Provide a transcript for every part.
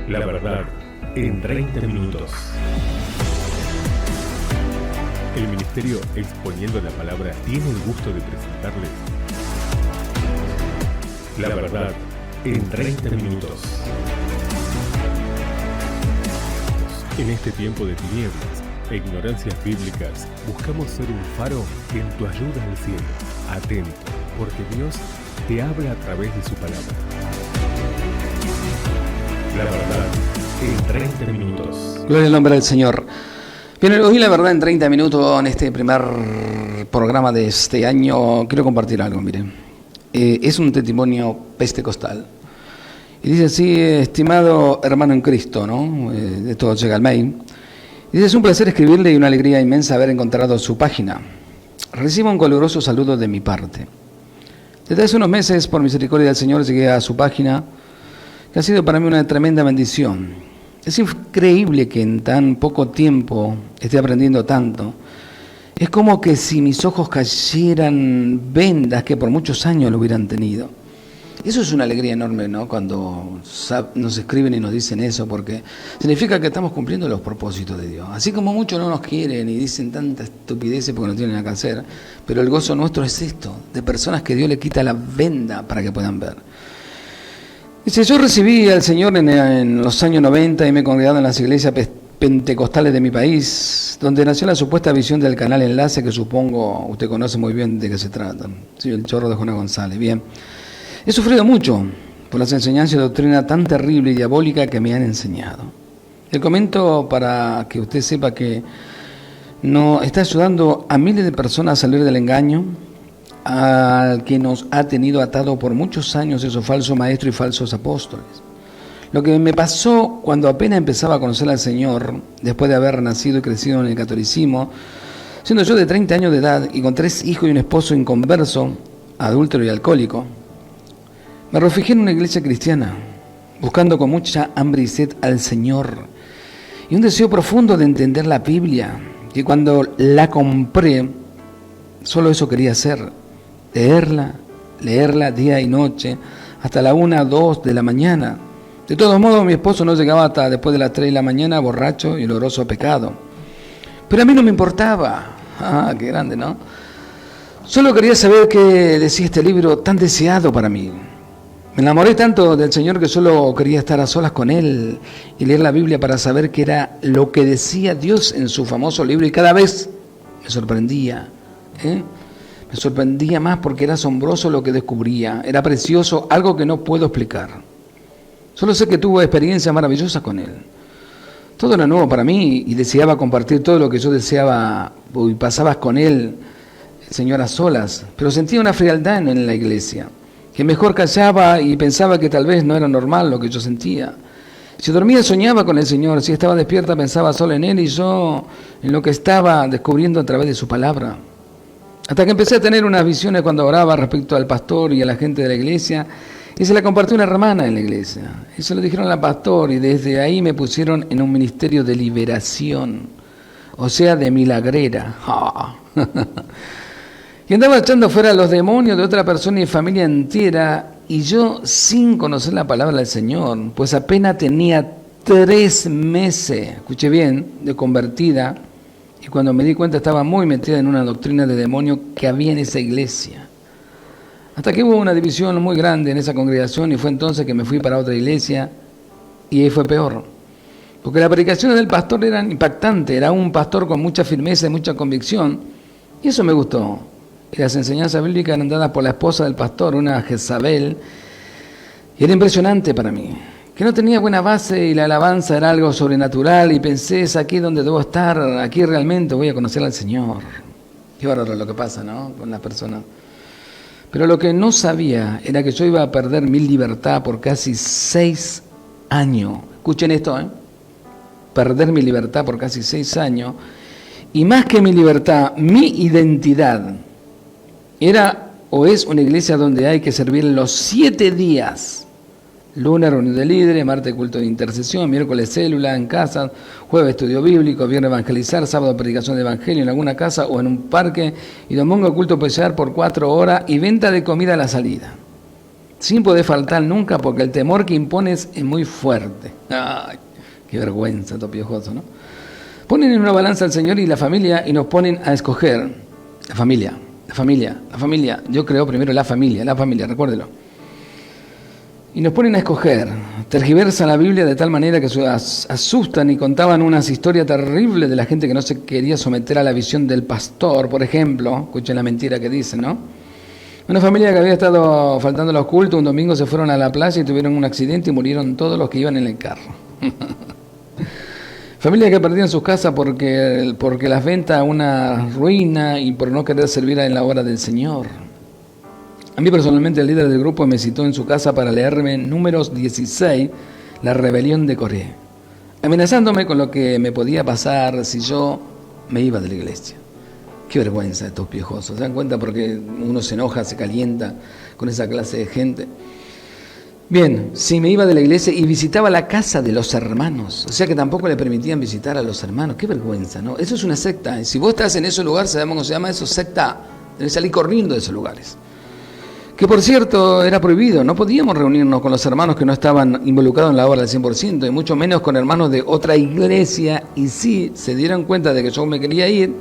La verdad en 30 minutos. El Ministerio Exponiendo la Palabra tiene el gusto de presentarles La verdad en 30 minutos. En este tiempo de tinieblas e ignorancias bíblicas, buscamos ser un faro en tu ayuda al cielo. Atento, porque Dios te habla a través de su palabra. La verdad en 30 minutos. Gloria al nombre del Señor. Bien, hoy la verdad en 30 minutos, en este primer programa de este año, quiero compartir algo, miren. Es un testimonio pentecostal. Y dice así: estimado hermano en Cristo, ¿no? De todo llega al mail. Dice: es un placer escribirle y una alegría inmensa haber encontrado su página. Reciba un caluroso saludo de mi parte. Desde hace unos meses, por misericordia del Señor, llegué a su página, que ha sido para mí una tremenda bendición. Es increíble que en tan poco tiempo esté aprendiendo tanto. Es como que si mis ojos cayeran vendas que por muchos años lo hubieran tenido. Eso es una alegría enorme, ¿no? Cuando nos escriben y nos dicen eso, porque significa que estamos cumpliendo los propósitos de Dios. Así como muchos no nos quieren y dicen tanta estupideces porque no tienen nada que hacer, pero el gozo nuestro es esto, de personas que Dios le quita la venda para que puedan ver. Dice: yo recibí al Señor en los años 90 y me he congregado en las iglesias pentecostales de mi país, donde nació la supuesta visión del canal Enlace, que supongo usted conoce muy bien de qué se trata. Sí, el chorro de Jonás González. Bien. He sufrido mucho por las enseñanzas y doctrina tan terrible y diabólica que me han enseñado. Le comento para que usted sepa que no está ayudando a miles de personas a salir del engaño, al que nos ha tenido atado por muchos años esos falsos maestros y falsos apóstoles. Lo que me pasó cuando apenas empezaba a conocer al Señor, después de haber nacido y crecido en el catolicismo, siendo yo de 30 años de edad y con 3 hijos y un esposo inconverso, adúltero y alcohólico, me refugié en una iglesia cristiana, buscando con mucha hambre y sed al Señor, y un deseo profundo de entender la Biblia, que cuando la compré, solo eso quería hacer: leerla día y noche, hasta la 1 o 2 de la mañana. De todos modos, mi esposo no llegaba hasta después de las 3 de la mañana, borracho y oloroso a pecado. Pero a mí no me importaba. Ah, qué grande, ¿no? Solo quería saber qué decía este libro tan deseado para mí. Me enamoré tanto del Señor que solo quería estar a solas con Él y leer la Biblia para saber qué era lo que decía Dios en su famoso libro, y cada vez me sorprendía. Me sorprendía más porque era asombroso lo que descubría, era precioso, algo que no puedo explicar. Solo sé que tuve experiencias maravillosas con Él. Todo era nuevo para mí y deseaba compartir todo lo que yo deseaba y pasaba con Él, Señor, a solas, pero sentía una frialdad en la iglesia, que mejor callaba y pensaba que tal vez no era normal lo que yo sentía. Si dormía soñaba con el Señor, si estaba despierta pensaba solo en Él y yo en lo que estaba descubriendo a través de su palabra. Hasta que empecé a tener unas visiones cuando oraba respecto al pastor y a la gente de la iglesia, y se la compartió una hermana en la iglesia. Y se lo dijeron al pastor, y desde ahí me pusieron en un ministerio de liberación, o sea, de milagrera. Y andaba echando fuera a los demonios de otra persona y familia entera, y yo sin conocer la palabra del Señor, pues apenas tenía 3 meses, escuché bien, de convertida, y cuando me di cuenta estaba muy metida en una doctrina de demonio que había en esa iglesia. Hasta que hubo una división muy grande en esa congregación, y fue entonces que me fui para otra iglesia, y ahí fue peor. Porque las predicaciones del pastor eran impactantes, era un pastor con mucha firmeza y mucha convicción, y eso me gustó. Y las enseñanzas bíblicas eran dadas por la esposa del pastor, una Jezabel, y era impresionante para mí, que no tenía buena base y la alabanza era algo sobrenatural, y pensé: es aquí donde debo estar, aquí realmente voy a conocer al Señor. Qué bárbaro lo que pasa, ¿no?, con las personas. Pero lo que no sabía era que yo iba a perder mi libertad por casi 6 años. Escuchen esto, perder mi libertad por casi 6 años, y más que mi libertad, mi identidad. Era o es una iglesia donde hay que servir los 7 días. Lunes reunión de líderes, martes culto de intercesión, miércoles célula en casa, jueves estudio bíblico, viernes evangelizar, sábado predicación de evangelio en alguna casa o en un parque, y domingo culto pesar por 4 horas y venta de comida a la salida. sin poder faltar nunca, porque el temor que impones es muy fuerte. Ay, qué vergüenza, todo piojoso, ¿no? Ponen en una balanza al Señor y la familia y nos ponen a escoger. La familia. Yo creo primero la familia, recuérdelo. Y nos ponen a escoger. Tergiversan la Biblia de tal manera que asustan y contaban unas historias terribles de la gente que no se quería someter a la visión del pastor, por ejemplo. Escuchen la mentira que dicen, ¿no? Una familia que había estado faltando los cultos, un domingo se fueron a la playa y tuvieron un accidente y murieron todos los que iban en el carro. Familias que perdían sus casas porque las ventas una ruina y por no querer servir en la obra del Señor. A mí personalmente el líder del grupo me citó en su casa para leerme Números 16, la rebelión de Coré, amenazándome con lo que me podía pasar si yo me iba de la iglesia. Qué vergüenza de estos piojosos, ¿se dan cuenta? Porque uno se enoja, se calienta con esa clase de gente. Bien, si me iba de la iglesia y visitaba la casa de los hermanos, o sea que tampoco le permitían visitar a los hermanos, qué vergüenza, ¿no? Eso es una secta. Si vos estás en ese lugar, sabemos cómo se llama eso, secta. Tenés que salir corriendo de esos lugares. Que por cierto, era prohibido, no podíamos reunirnos con los hermanos que no estaban involucrados en la obra del 100%, y mucho menos con hermanos de otra iglesia, y si se dieran cuenta de que yo me quería ir,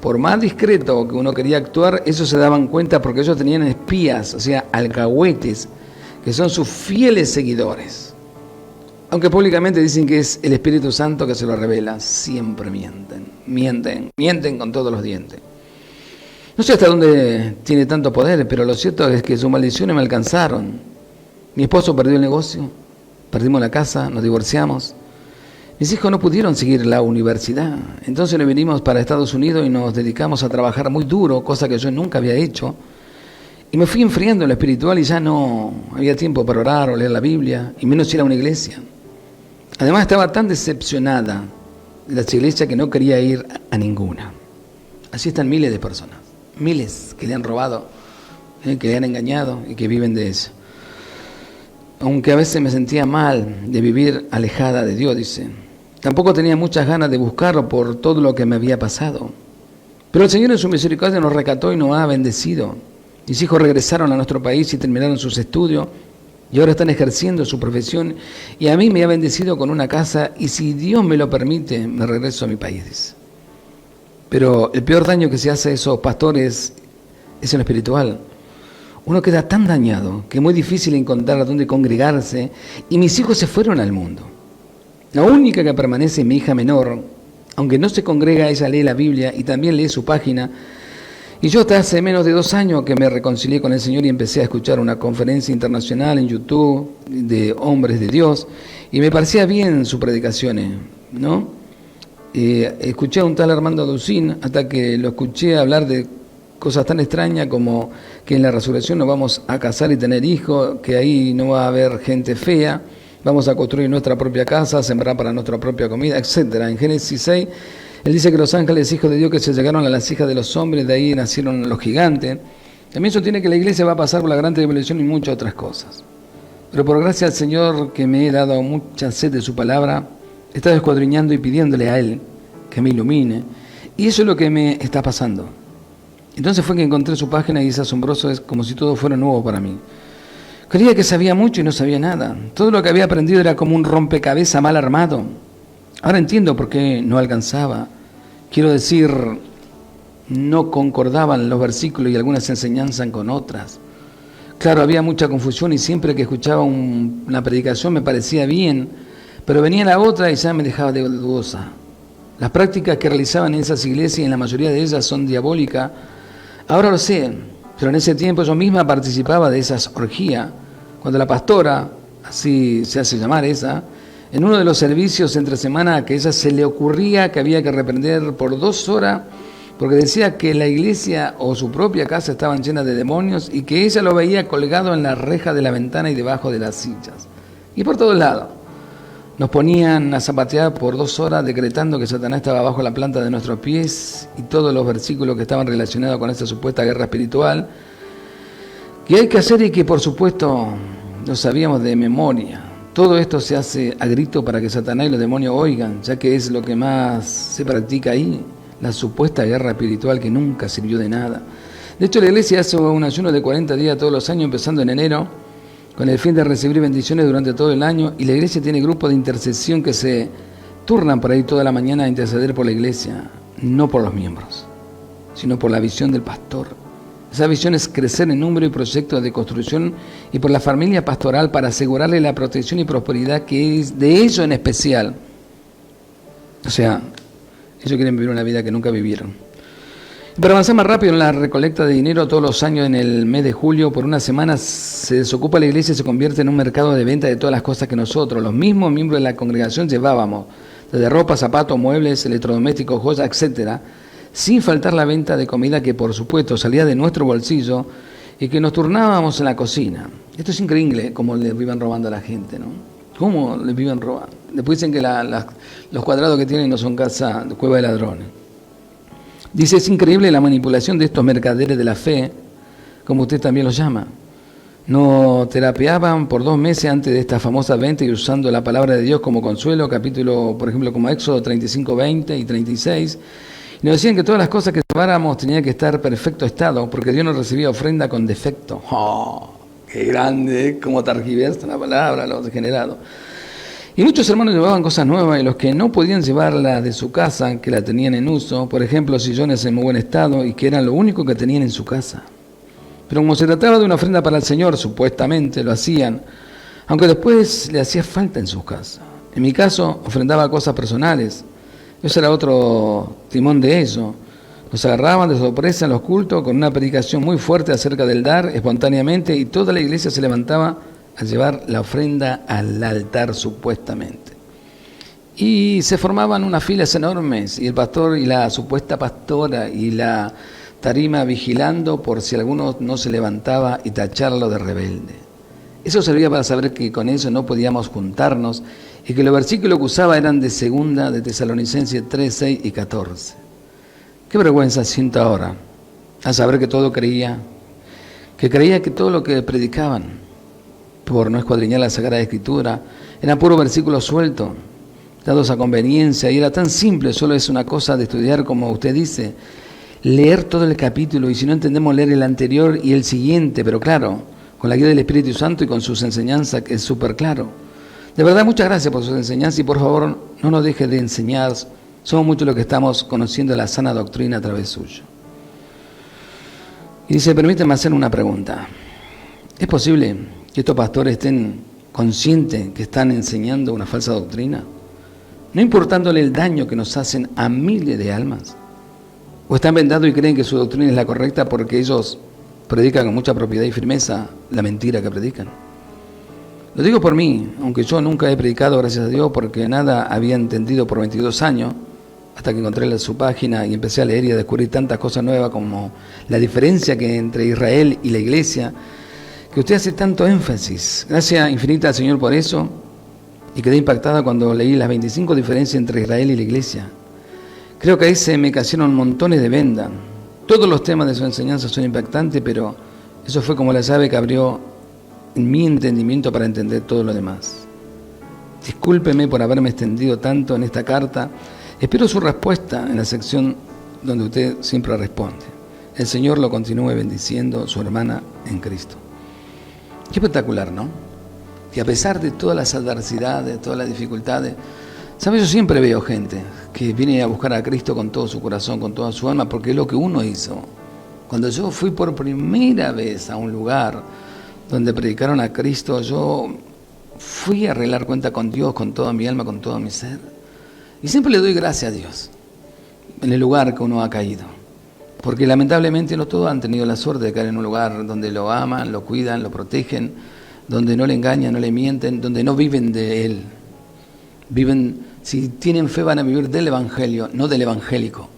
por más discreto que uno quería actuar, ellos se daban cuenta porque ellos tenían espías, o sea, alcahuetes, que son sus fieles seguidores. Aunque públicamente dicen que es el Espíritu Santo que se lo revela, siempre mienten con todos los dientes. No sé hasta dónde tiene tanto poder, pero lo cierto es que sus maldiciones me alcanzaron. Mi esposo perdió el negocio, perdimos la casa, nos divorciamos. Mis hijos no pudieron seguir la universidad, entonces nos vinimos para Estados Unidos y nos dedicamos a trabajar muy duro, cosa que yo nunca había hecho. Y me fui enfriando en lo espiritual y ya no había tiempo para orar o leer la Biblia, y menos ir a una iglesia. Además estaba tan decepcionada de las iglesias que no quería ir a ninguna. Así están miles de personas, miles que le han robado, que le han engañado y que viven de eso. Aunque a veces me sentía mal de vivir alejada de Dios, dice. Tampoco tenía muchas ganas de buscarlo por todo lo que me había pasado. Pero el Señor en su misericordia nos rescató y nos ha bendecido. Mis hijos regresaron a nuestro país y terminaron sus estudios y ahora están ejerciendo su profesión, y a mí me ha bendecido con una casa, y si Dios me lo permite, me regreso a mi país. Pero el peor daño que se hace a esos pastores es en lo espiritual. Uno queda tan dañado que es muy difícil encontrar dónde congregarse, y mis hijos se fueron al mundo. La única que permanece es mi hija menor. Aunque no se congrega, ella lee la Biblia y también lee su página. Y yo hasta hace menos de 2 años que me reconcilié con el Señor y empecé a escuchar una conferencia internacional en YouTube de hombres de Dios, y me parecía bien sus predicaciones, ¿no? Escuché a un tal Armando Ducín hasta que lo escuché hablar de cosas tan extrañas como que en la resurrección nos vamos a casar y tener hijos, que ahí no va a haber gente fea, vamos a construir nuestra propia casa, sembrar para nuestra propia comida, etcétera. En Génesis 6, él dice que los ángeles, hijos de Dios, que se llegaron a las hijas de los hombres, de ahí nacieron los gigantes. También sostiene que la iglesia va a pasar por la gran tribulación y muchas otras cosas. Pero por gracia al Señor, que me he dado mucha sed de su palabra, he estado escuadriñando y pidiéndole a Él que me ilumine. Y eso es lo que me está pasando. Entonces fue que encontré su página y es asombroso, es como si todo fuera nuevo para mí. Creía que sabía mucho y no sabía nada. Todo lo que había aprendido era como un rompecabezas mal armado. Ahora entiendo por qué no alcanzaba. Quiero decir, no concordaban los versículos y algunas enseñanzas con otras. Claro, había mucha confusión y siempre que escuchaba una predicación me parecía bien, pero venía la otra y ya me dejaba de dudosa. Las prácticas que realizaban en esas iglesias, y en la mayoría de ellas son diabólicas, ahora lo sé, pero en ese tiempo yo misma participaba de esas orgías, cuando la pastora, así se hace llamar esa, en uno de los servicios entre semana, que a ella se le ocurría que había que reprender por 2 horas, porque decía que la iglesia o su propia casa estaban llenas de demonios y que ella lo veía colgado en la reja de la ventana y debajo de las sillas. Y por todos lados. Nos ponían a zapatear por 2 horas decretando que Satanás estaba bajo la planta de nuestros pies y todos los versículos que estaban relacionados con esta supuesta guerra espiritual, que hay que hacer y que por supuesto lo sabíamos de memoria. Todo esto se hace a grito para que Satanás y los demonios oigan, ya que es lo que más se practica ahí, la supuesta guerra espiritual que nunca sirvió de nada. De hecho, la iglesia hace un ayuno de 40 días todos los años, empezando en enero, con el fin de recibir bendiciones durante todo el año, y la iglesia tiene grupos de intercesión que se turnan por ahí toda la mañana a interceder por la iglesia, no por los miembros, sino por la visión del pastor. Esa visión es crecer en número y proyectos de construcción y por la familia pastoral para asegurarle la protección y prosperidad que es de ellos en especial. O sea, ellos quieren vivir una vida que nunca vivieron. Para avanzar más rápido en la recolecta de dinero, todos los años en el mes de julio, por una semana se desocupa la iglesia y se convierte en un mercado de venta de todas las cosas que nosotros, los mismos miembros de la congregación, llevábamos, desde ropa, zapatos, muebles, electrodomésticos, joyas, etcétera, sin faltar la venta de comida que por supuesto salía de nuestro bolsillo y que nos turnábamos en la cocina. Esto es increíble cómo le viven robando a la gente, ¿no? ¿Cómo le viven robando? Después dicen que los cuadrados que tienen no son casa, cueva de ladrones. Dice, es increíble la manipulación de estos mercaderes de la fe, como usted también los llama. Nos terapiaban por 2 meses antes de esta famosa venta y usando la palabra de Dios como consuelo, capítulo, por ejemplo, como Éxodo 35, 20 y 36. Y nos decían que todas las cosas que lleváramos tenían que estar en perfecto estado, porque Dios no recibía ofrenda con defecto. ¡Oh! ¡Qué grande! Cómo targiversa la palabra, los degenerados. Y muchos hermanos llevaban cosas nuevas y los que no podían llevarlas de su casa, que la tenían en uso, por ejemplo, sillones en muy buen estado y que eran lo único que tenían en su casa. Pero como se trataba de una ofrenda para el Señor, supuestamente lo hacían, aunque después le hacía falta en sus casas. En mi caso, ofrendaba cosas personales. Ese era otro timón de eso. Nos agarraban de sorpresa en los cultos con una predicación muy fuerte acerca del dar espontáneamente y toda la iglesia se levantaba a llevar la ofrenda al altar supuestamente. Y se formaban unas filas enormes y el pastor y la supuesta pastora y la tarima vigilando por si alguno no se levantaba y tacharlo de rebelde. Eso servía para saber que con eso no podíamos juntarnos y que los versículos que usaba eran de segunda de Tesalonicenses 3, 6 y 14. Qué vergüenza siento ahora al saber que creía que todo lo que predicaban, por no escuadriñar la Sagrada Escritura, eran puros versículos sueltos, dados a conveniencia, y era tan simple, solo es una cosa de estudiar, como usted dice, leer todo el capítulo, y si no entendemos, leer el anterior y el siguiente, pero claro, con la guía del Espíritu Santo y con sus enseñanzas, que es súper claro. De verdad, muchas gracias por sus enseñanzas y por favor, no nos deje de enseñar. Somos muchos los que estamos conociendo la sana doctrina a través suyo. Y dice, permíteme hacer una pregunta. ¿Es posible que estos pastores estén conscientes que están enseñando una falsa doctrina? No importándole el daño que nos hacen a miles de almas. ¿O están vendados y creen que su doctrina es la correcta porque ellos predican con mucha propiedad y firmeza la mentira que predican? Lo digo por mí, aunque yo nunca he predicado, gracias a Dios, porque nada había entendido por 22 años, hasta que encontré su página y empecé a leer y a descubrir tantas cosas nuevas como la diferencia que entre Israel y la iglesia, que usted hace tanto énfasis. Gracias infinita al Señor por eso, y quedé impactada cuando leí las 25 diferencias entre Israel y la iglesia. Creo que ahí se me cayeron montones de vendas. Todos los temas de su enseñanza son impactantes, pero eso fue como la llave que abrió mi entendimiento para entender todo lo demás. Discúlpeme por haberme extendido tanto en esta carta. Espero su respuesta en la sección donde usted siempre responde. El Señor lo continúe bendiciendo, su hermana en Cristo. Qué espectacular, ¿no? Que a pesar de todas las adversidades, todas las dificultades, ¿sabes? Yo siempre veo gente que viene a buscar a Cristo con todo su corazón, con toda su alma, porque es lo que uno hizo. Cuando yo fui por primera vez a un lugar donde predicaron a Cristo, yo fui a arreglar cuenta con Dios, con toda mi alma, con todo mi ser. Y siempre le doy gracias a Dios en el lugar que uno ha caído. Porque lamentablemente no todos han tenido la suerte de caer en un lugar donde lo aman, lo cuidan, lo protegen, donde no le engañan, no le mienten, donde no viven de Él. Viven, si tienen fe van a vivir del Evangelio, no del evangélico.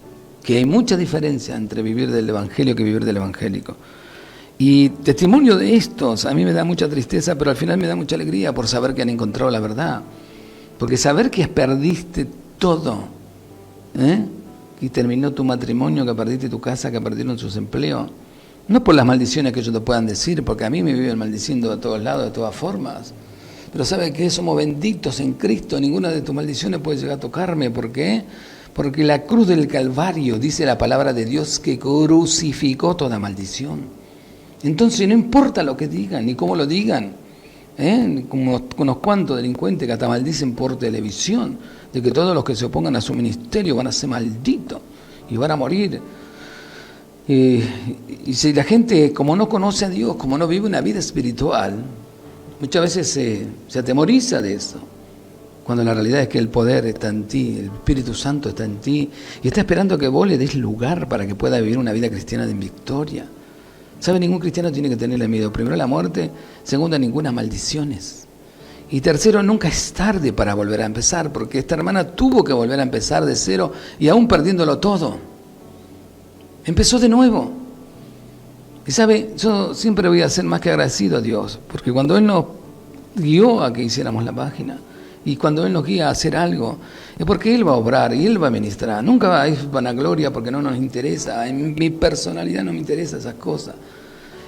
Que hay mucha diferencia entre vivir del Evangelio que vivir del evangélico. Y testimonio de estos, a mí me da mucha tristeza, pero al final me da mucha alegría por saber que han encontrado la verdad. Porque saber que perdiste todo, que terminó tu matrimonio, que perdiste tu casa, que perdieron sus empleos, no por las maldiciones que ellos te puedan decir, porque a mí me viven maldiciendo de todos lados, de todas formas. Pero ¿sabe qué? Somos benditos en Cristo, ninguna de tus maldiciones puede llegar a tocarme. ¿Por qué? Porque la cruz del Calvario, dice la palabra de Dios, que crucificó toda maldición. Entonces no importa lo que digan, ni cómo lo digan, Como unos cuantos delincuentes que hasta maldicen por televisión, de que todos los que se opongan a su ministerio van a ser malditos y van a morir. Y si la gente, como no conoce a Dios, como no vive una vida espiritual, muchas veces se atemoriza de eso, cuando la realidad es que el poder está en ti, el Espíritu Santo está en ti, y está esperando que vos le des lugar para que pueda vivir una vida cristiana de victoria. ¿Sabe? Ningún cristiano tiene que tenerle miedo. Primero, a la muerte. Segundo, a ninguna maldiciones. Y tercero, nunca es tarde para volver a empezar, porque esta hermana tuvo que volver a empezar de cero y aún perdiéndolo todo. Empezó de nuevo. Y sabe, yo siempre voy a ser más que agradecido a Dios, porque cuando Él nos guió a que hiciéramos la página, y cuando Él nos guía a hacer algo, es porque Él va a obrar y Él va a ministrar. Nunca es vanagloria porque no nos interesa. En mi personalidad no me interesan esas cosas.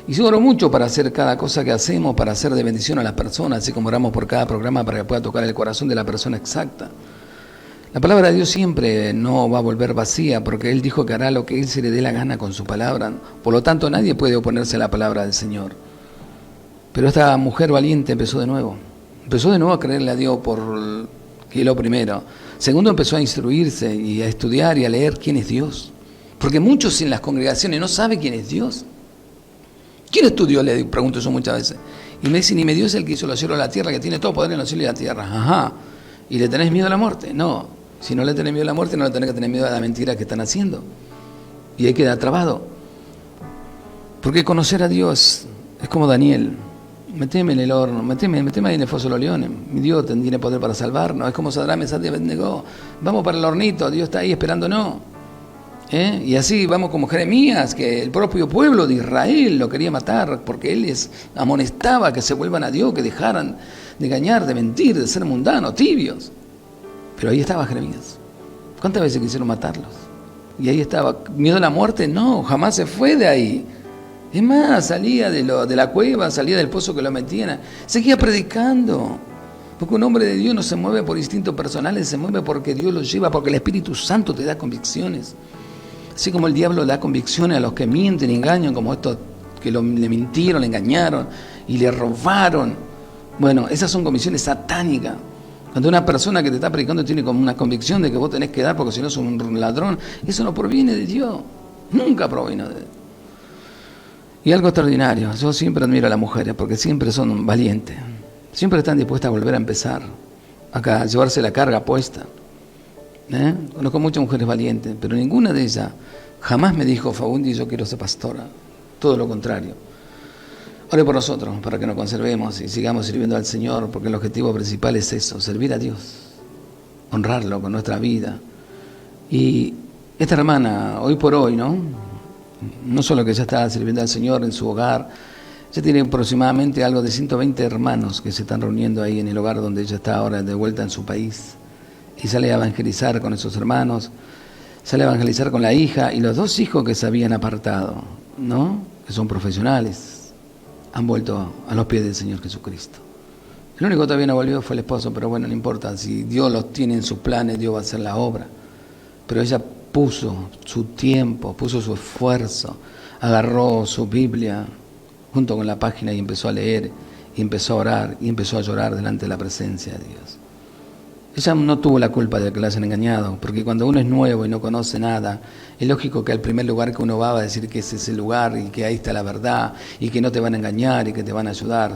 Y yo oro mucho para hacer cada cosa que hacemos, para hacer de bendición a las personas, así como oramos por cada programa para que pueda tocar el corazón de la persona exacta. La palabra de Dios siempre no va a volver vacía, porque Él dijo que hará lo que Él se le dé la gana con su palabra. Por lo tanto, nadie puede oponerse a la palabra del Señor. Pero esta mujer valiente empezó de nuevo. Empezó de nuevo a creerle a Dios que es lo primero. Segundo, empezó a instruirse y a estudiar y a leer quién es Dios. Porque muchos en las congregaciones no saben quién es Dios. ¿Quién es tu Dios? Le pregunto yo muchas veces. Y me dicen, y mi Dios es el que hizo los cielos y la tierra, que tiene todo poder en los cielos y la tierra. Ajá. ¿Y le tenés miedo a la muerte? No. Si no le tenés miedo a la muerte, no le tenés que tener miedo a la mentira que están haciendo. Y ahí queda trabado. Porque conocer a Dios es como Daniel. Meteme en el horno, meteme ahí en el foso de los leones. Mi Dios tiene poder para salvarnos. Es como Sadrach, Mesach y Abednego. Vamos para el hornito, Dios está ahí esperándonos. Y así vamos como Jeremías, que el propio pueblo de Israel lo quería matar, porque él les amonestaba que se vuelvan a Dios, que dejaran de engañar, de mentir, de ser mundanos, tibios. Pero ahí estaba Jeremías. ¿Cuántas veces quisieron matarlos? Y ahí estaba. ¿Miedo a la muerte? No, jamás se fue de ahí. Es más, salía de la cueva, salía del pozo que lo metían, seguía predicando. Porque un hombre de Dios no se mueve por instintos personales, se mueve porque Dios lo lleva, porque el Espíritu Santo te da convicciones. Así como el diablo da convicciones a los que mienten y engañan, como estos que le mintieron, le engañaron y le robaron. Bueno, esas son convicciones satánicas. Cuando una persona que te está predicando tiene como una convicción de que vos tenés que dar porque si no sos un ladrón, eso no proviene de Dios. Nunca proviene de Dios. Y algo extraordinario, yo siempre admiro a las mujeres porque siempre son valientes. Siempre están dispuestas a volver a empezar, a llevarse la carga puesta. Conozco muchas mujeres valientes, pero ninguna de ellas jamás me dijo, Fabundi, yo quiero ser pastora. Todo lo contrario. Ore por nosotros, para que nos conservemos y sigamos sirviendo al Señor, porque el objetivo principal es eso, servir a Dios, honrarlo con nuestra vida. Y esta hermana, hoy por hoy, no solo que ya está sirviendo al Señor en su hogar, ya tiene aproximadamente algo de 120 hermanos que se están reuniendo ahí en el hogar donde ella está ahora de vuelta en su país. Y sale a evangelizar con esos hermanos, sale a evangelizar con la hija y los 2 hijos que se habían apartado, que son profesionales, han vuelto a los pies del Señor Jesucristo. El único que todavía no volvió fue el esposo, pero bueno, no importa, si Dios los tiene en sus planes, Dios va a hacer la obra. Pero ella puso su tiempo, puso su esfuerzo, agarró su Biblia junto con la página y empezó a leer, y empezó a orar, y empezó a llorar delante de la presencia de Dios. Ella no tuvo la culpa de que la hayan engañado, porque cuando uno es nuevo y no conoce nada, es lógico que al primer lugar que uno va a decir que ese es el lugar y que ahí está la verdad y que no te van a engañar y que te van a ayudar.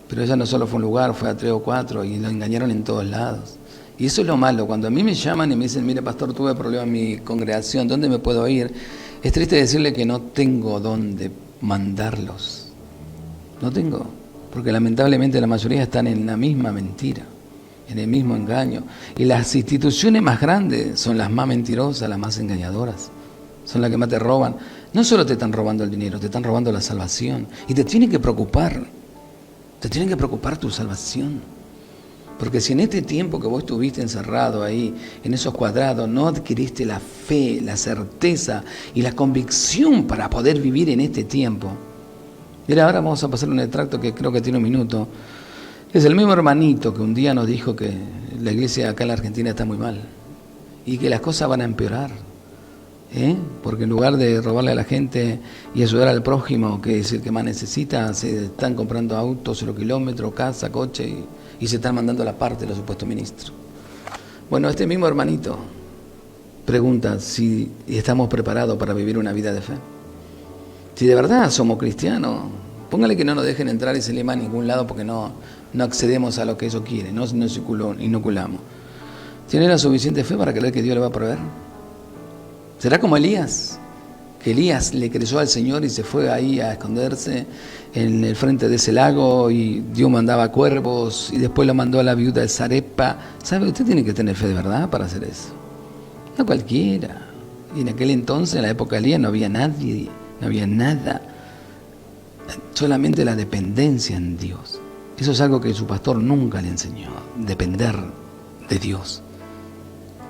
Pero ella no solo fue a un lugar, fue a 3 o 4 y lo engañaron en todos lados. Y eso es lo malo, cuando a mí me llaman y me dicen, mire pastor, tuve problemas en mi congregación, ¿dónde me puedo ir? Es triste decirle que no tengo dónde mandarlos. No tengo, porque lamentablemente la mayoría están en la misma mentira, en el mismo engaño. Y las instituciones más grandes son las más mentirosas, las más engañadoras. Son las que más te roban. No solo te están robando el dinero, te están robando la salvación. Y te tiene que preocupar. Te tiene que preocupar tu salvación. Porque si en este tiempo que vos estuviste encerrado ahí, en esos cuadrados, no adquiriste la fe, la certeza y la convicción para poder vivir en este tiempo. Mira, ahora vamos a pasar un extracto que creo que tiene 1 minuto. Es el mismo hermanito que un día nos dijo que la iglesia acá en la Argentina está muy mal y que las cosas van a empeorar. Porque en lugar de robarle a la gente y ayudar al prójimo, que es el que más necesita, se están comprando autos, 0 kilómetros, casa, coche y se están mandando la parte de los supuestos ministros. Bueno, este mismo hermanito pregunta si estamos preparados para vivir una vida de fe. Si de verdad somos cristianos, póngale que no nos dejen entrar ese lema a ningún lado porque no accedemos a lo que ellos quieren, no nos inoculamos. ¿Tiene la suficiente fe para creer que Dios le va a proveer? ¿Será como Elías? Que Elías le creyó al Señor y se fue ahí a esconderse en el frente de ese lago y Dios mandaba cuervos y después lo mandó a la viuda de Sarepa. ¿Sabe? Usted tiene que tener fe de verdad para hacer eso. No cualquiera. Y en aquel entonces, en la época de Elías, no había nadie, no había nada. Solamente la dependencia en Dios. Eso es algo que su pastor nunca le enseñó. Depender de Dios.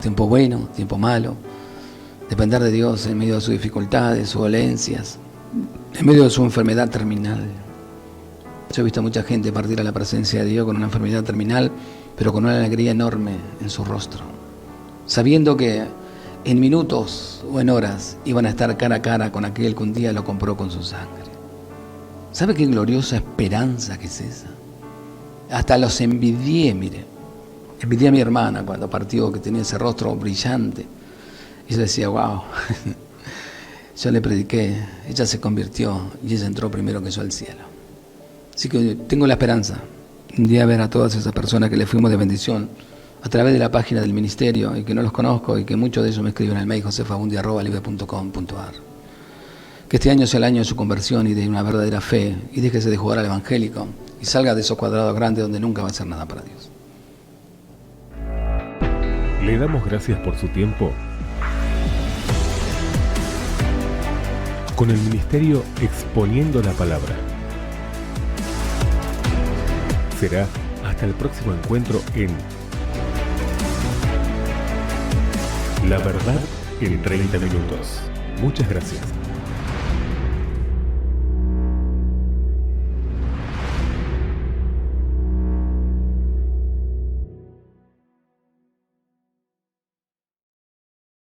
Tiempo bueno, tiempo malo. Depender de Dios en medio de sus dificultades, sus dolencias, en medio de su enfermedad terminal. Yo he visto a mucha gente partir a la presencia de Dios con una enfermedad terminal, pero con una alegría enorme en su rostro, sabiendo que en minutos o en horas iban a estar cara a cara con aquel que un día lo compró con su sangre. ¿Sabe qué gloriosa esperanza que es esa? Hasta los envidié, mire. Envidié a mi hermana cuando partió, que tenía ese rostro brillante. Y yo decía, wow, yo le prediqué, ella se convirtió y ella entró primero que yo al cielo. Así que tengo la esperanza un día ver a todas esas personas que le fuimos de bendición a través de la página del ministerio y que no los conozco y que muchos de ellos me escriben al mail josefabundi@libre.com.ar. Que este año sea el año de su conversión y de una verdadera fe y déjese de jugar al evangélico y salga de esos cuadrados grandes donde nunca va a hacer nada para Dios. Le damos gracias por su tiempo con el ministerio Exponiendo la Palabra. Será hasta el próximo encuentro en La Verdad en 30 minutos. Muchas gracias.